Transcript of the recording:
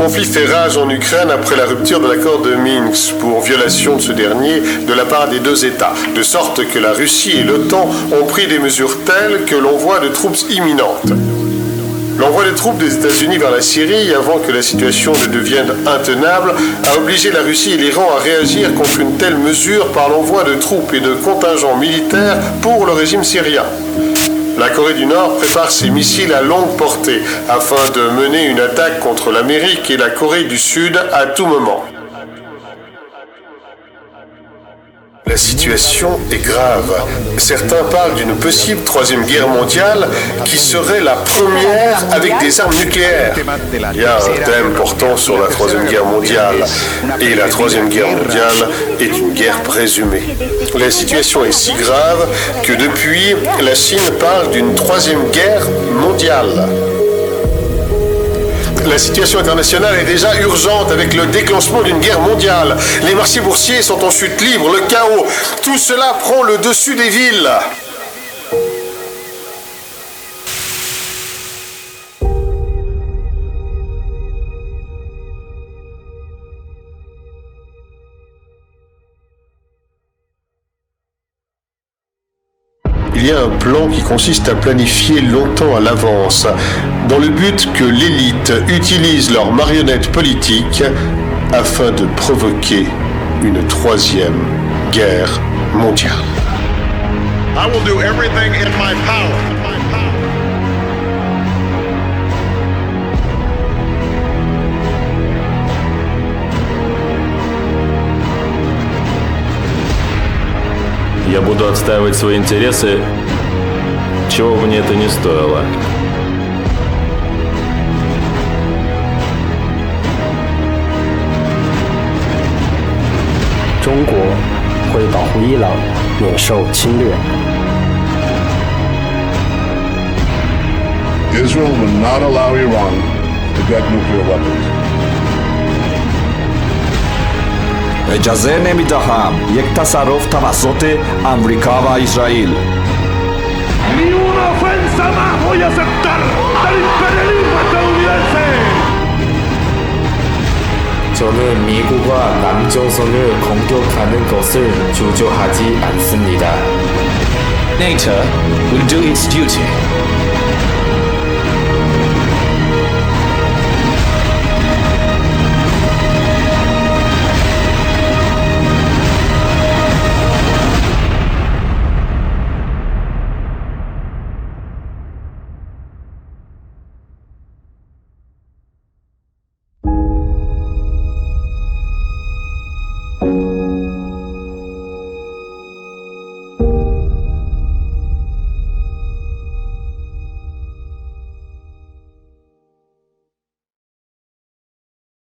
conflit fait rage en Ukraine après la rupture de l'accord de Minsk pour violation de ce dernier de la part des deux États, de sorte que la Russie et l'OTAN ont pris des mesures telles que l'envoi de troupes imminentes. L'envoi des troupes des États-Unis vers la Syrie, avant que la situation ne devienne intenable, a obligé la Russie et l'Iran à réagir contre une telle mesure par l'envoi de troupes et de contingents militaires pour le régime syrien. La Corée du Nord prépare ses missiles à longue portée afin de mener une attaque contre l'Amérique et la Corée du Sud à tout moment. La situation est grave. Certains parlent d'une possible troisième guerre mondiale qui serait la première avec des armes nucléaires. Il y a un thème portant sur la troisième guerre mondiale. Et la troisième guerre mondiale est une guerre présumée. La situation est si grave que depuis, la Chine parle d'une troisième guerre mondiale. La situation internationale est déjà urgente avec le déclenchement d'une guerre mondiale. Les marchés boursiers sont en chute libre, le chaos. Tout cela prend le dessus des villes. Il y a un plan qui consiste à planifier longtemps à l'avance, dans le but que l'élite utilise leurs marionnettes politiques afin de provoquer une troisième guerre mondiale. I will do everything in my power. Я буду отстаивать свои интересы, чего бы мне это ни стоило.中国会保护伊朗免受侵略。 Israel will not allow Iran to get nuclear weapons. اجازه نمیدهم یک تصرف توسط امریکا و اسرائیل. Ni una ofensa más voy a aceptar del imperialismo estadounidense. 저는 미국과 남조선을 공격하는 것을 주저하지 않습니다. NATO will do its duty.